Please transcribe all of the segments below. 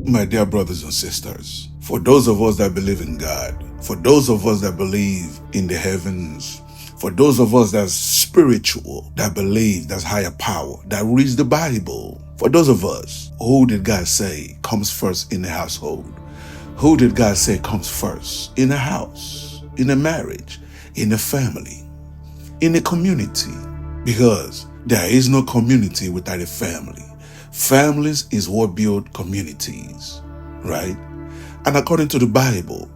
My dear brothers and sisters, for those of us that believe in God, for those of us that believe in the heavens, for those of us that's spiritual, that believe that's higher power, that reads the Bible, for those of us, who did God say comes first in the household? Who did God say comes first in a house, in a marriage, in a family, in a community? Because there is no community without a family. Families is what build communities, right? And according to the Bible,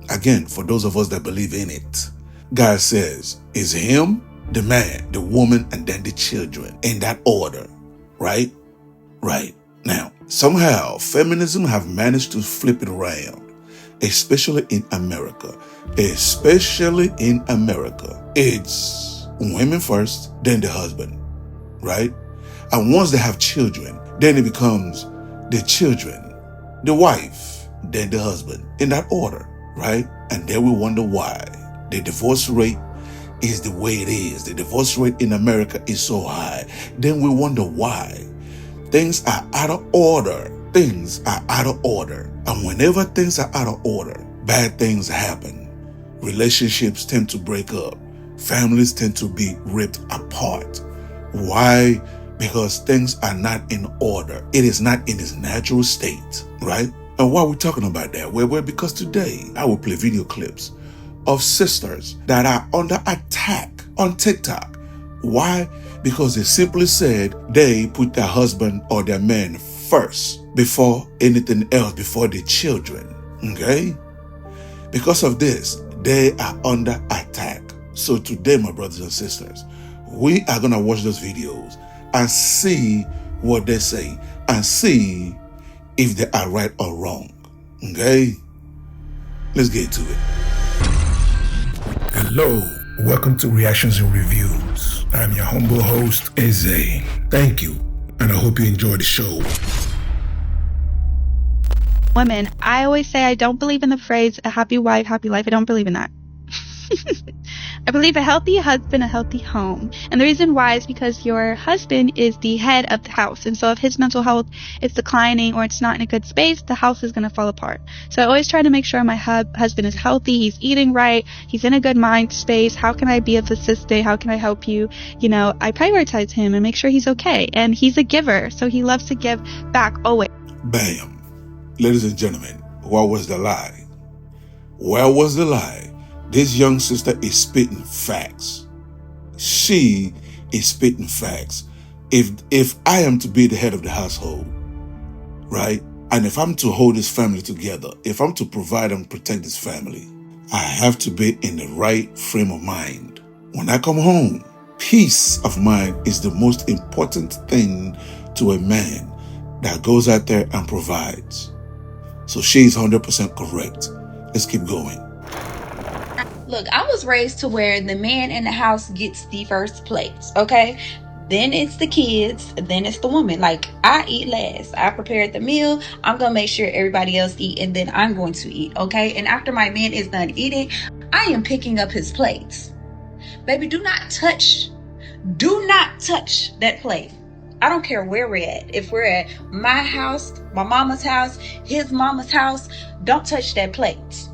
again, for those of us that believe in it, God says, it's him, the man, the woman, and then the children, in that order, right? Right. Now, somehow, feminism have managed to flip it around, especially in America. Especially in America. It's women first, then the husband, right? And once they have children, then it becomes the children, the wife, then the husband, in that order, right? And then we wonder why the divorce rate is the way it is. The divorce rate in America is so high. Then we wonder why. Things are out of order. Things are out of order. And whenever things are out of order, bad things happen. Relationships tend to break up. Families tend to be ripped apart. Why? Because things are not in order. It is not in its natural state, right? And why are we talking about that? Well, because today I will play video clips of sisters that are under attack on TikTok. Why? Because they simply said they put their husband or their man first before anything else, before the children. Okay? Because of this, they are under attack. So today, my brothers and sisters, we are going to watch those videos and see what they say and see if they are right or wrong. Okay? Let's get to it. Hello. Welcome to Reactions and Reviews. I'm your humble host, Eze. Thank you, and I hope you enjoy the show. Women, I always say I don't believe in the phrase, a happy wife, happy life. I don't believe in that. I believe a healthy husband, a healthy home. And the reason why is because your husband is the head of the house. And so if his mental health is declining or it's not in a good space, the house is going to fall apart. So I always try to make sure my husband is healthy, he's eating right, he's in a good mind space. How can I be of assistance? How can I help you? You know, I prioritize him and make sure he's okay. And he's a giver, so he loves to give back always. Bam. Ladies and gentlemen, what was the lie? Where was the lie? This young sister is spitting facts. She is spitting facts. If I am to be the head of the household, right? And if I'm to hold this family together, if I'm to provide and protect this family, I have to be in the right frame of mind. When I come home, peace of mind is the most important thing to a man that goes out there and provides. So she's 100% correct. Let's keep going. Look, I was raised to where the man in the house gets the first place, okay? Then it's the kids, then it's the woman. Like, I eat last. I prepared the meal. I'm going to make sure everybody else eat, and then I'm going to eat, okay? And after my man is done eating, I am picking up his plates. Baby, do not touch that plate. I don't care where we're at. If we're at my house, my mama's house, his mama's house, don't touch that plate.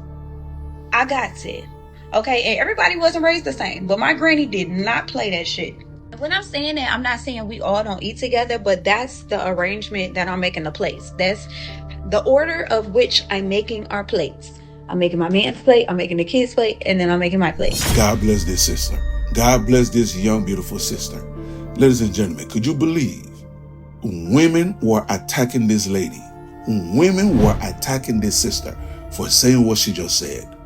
I got it. Okay, and everybody wasn't raised the same, but my granny did not play that shit. When I'm saying that, I'm not saying we all don't eat together, but that's the arrangement that I'm making the plates. That's the order of which I'm making our plates. I'm making my man's plate, I'm making the kid's plate, and then I'm making my plate. God bless this sister. God bless this young, beautiful sister. Ladies and gentlemen, could you believe women were attacking this lady? Women were attacking this sister for saying what she just said.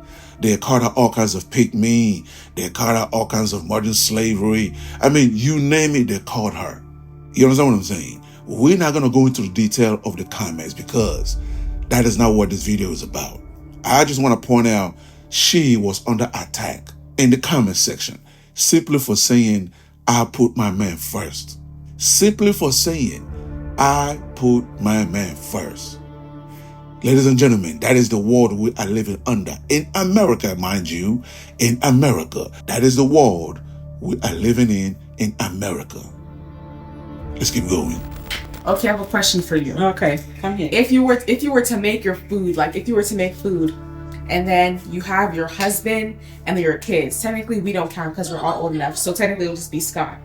They called her all kinds of pick me. They called her all kinds of modern slavery. I mean, you name it, they called her. You understand what I'm saying? We're not going to go into the detail of the comments because that is not what this video is about. I just want to point out she was under attack in the comment section simply for saying, I put my man first. Simply for saying, I put my man first. Ladies and gentlemen, that is the world we are living under. In America, mind you, in America. That is the world we are living in America. Let's keep going. Okay, I have a question for you. Okay, come here. If you were to make your food, like if you were to make food, and then you have your husband and your kids. Technically, we don't count because we're all old enough. So technically, it would just be Scott.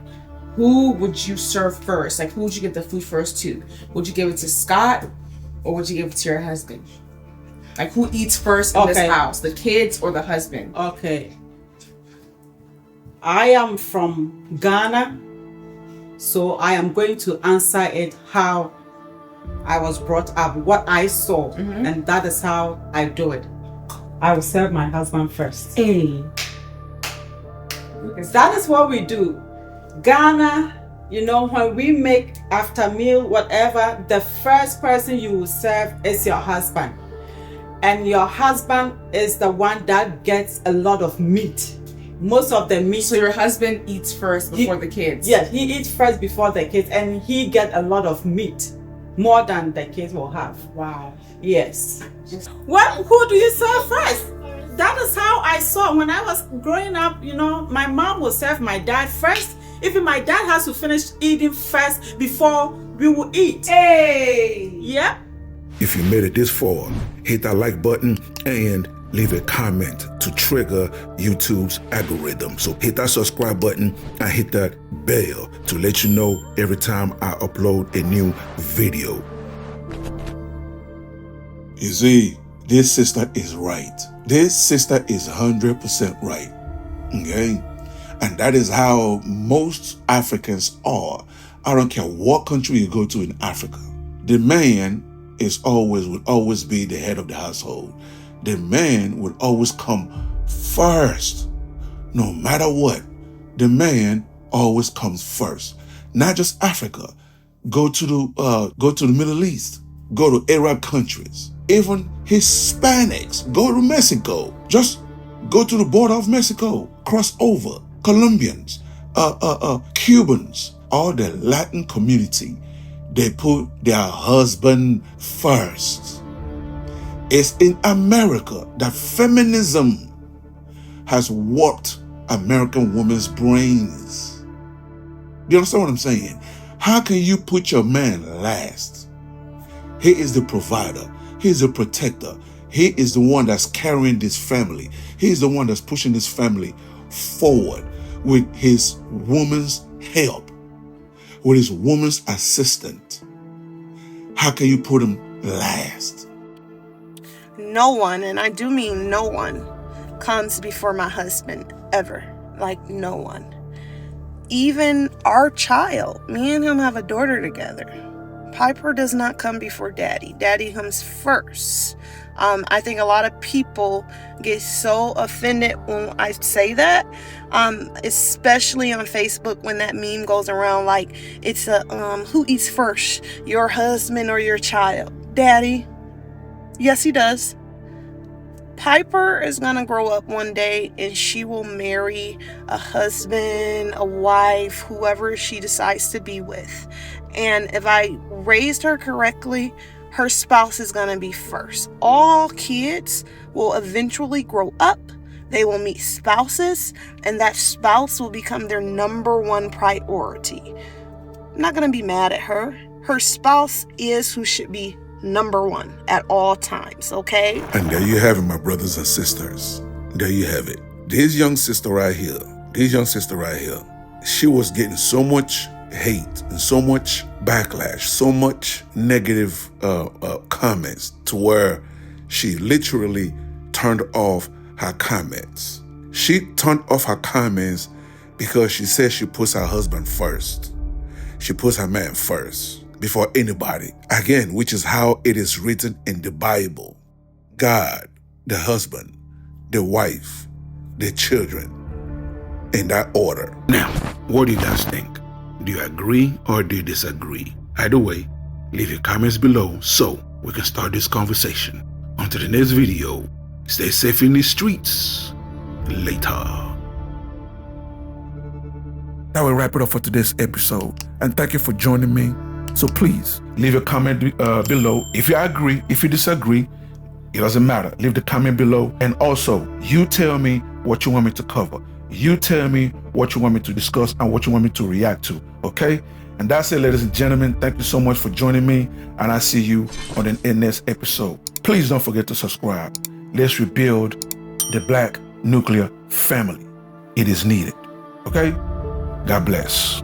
Who would you serve first? Like, who would you give the food first to? Would you give it to Scott, or would you give it to your husband? Like, who eats first in this house? The kids or the husband? Okay. I am from Ghana, so I am going to answer it how I was brought up, what I saw, and that is how I do it. I will serve my husband first. Hey. That is what we do. Ghana, you know, when we make after meal, whatever, the first person you will serve is your husband. And your husband is the one that gets a lot of meat. Most of the meat. So your husband eats first before the kids? Yes, he eats first before the kids, and he gets a lot of meat. More than the kids will have. Wow. Yes. Well, who do you serve first? That is how I saw when I was growing up. You know, my mom will serve my dad first. Even my dad has to finish eating first before we will eat. Hey! Yep. If you made it this far, hit that like button and leave a comment to trigger YouTube's algorithm. So hit that subscribe button and hit that bell to let you know every time I upload a new video. You see, this sister is right. This sister is 100% right. Okay? And that is how most Africans are. I don't care what country you go to in Africa. The man would always be the head of the household. The man would always come first. No matter what, the man always comes first. Not just Africa. Go to the Middle East. Go to Arab countries. Even Hispanics. Go to Mexico. Just go to the border of Mexico. Cross over. Colombians. Cubans. All the Latin community. They put their husband first. It's in America that feminism has warped American women's brains. Do you understand what I'm saying? How can you put your man last? He is the provider. He is the protector. He is the one that's carrying this family. He is the one that's pushing this family forward with his woman's help, with his woman's assistant. How can you put him last? No one, and I do mean no one, comes before my husband ever. Like no one. Even our child. Me and him have a daughter together. Piper does not come before daddy. Daddy comes first. I think a lot of people get so offended when I say that, especially on Facebook when that meme goes around like it's a who eats first, your husband or your child? Daddy. Yes, he does. Piper is gonna grow up one day and she will marry a husband, a wife, whoever she decides to be with. And if I raised her correctly, her spouse is gonna be first. All kids will eventually grow up. They will meet spouses, and that spouse will become their number one priority. I'm not gonna be mad at her. Her spouse is who should be number one at all times, okay? And there you have it, my brothers and sisters. There you have it. This young sister right here, she was getting so much hate and so much backlash, so much negative comments to where she literally turned off her comments. She turned off her comments because she said she puts her husband first. She puts her man first before anybody. Again, which is how it is written in the Bible. God, the husband, the wife, the children, in that order. Now, what do you guys think? Do you agree or do you disagree? Either way, leave your comments below so we can start this conversation. Until the next video, stay safe in the streets. Later. That will wrap it up for today's episode. And thank you for joining me. So please, leave a comment below. If you agree, if you disagree, it doesn't matter. Leave the comment below. And also, you tell me what you want me to cover. You tell me what you want me to discuss and what you want me to react to, okay? And that's it, ladies and gentlemen. Thank you so much for joining me, and I see you on the next episode. Please don't forget to subscribe. Let's rebuild the Black nuclear family. It is needed. Okay? God bless.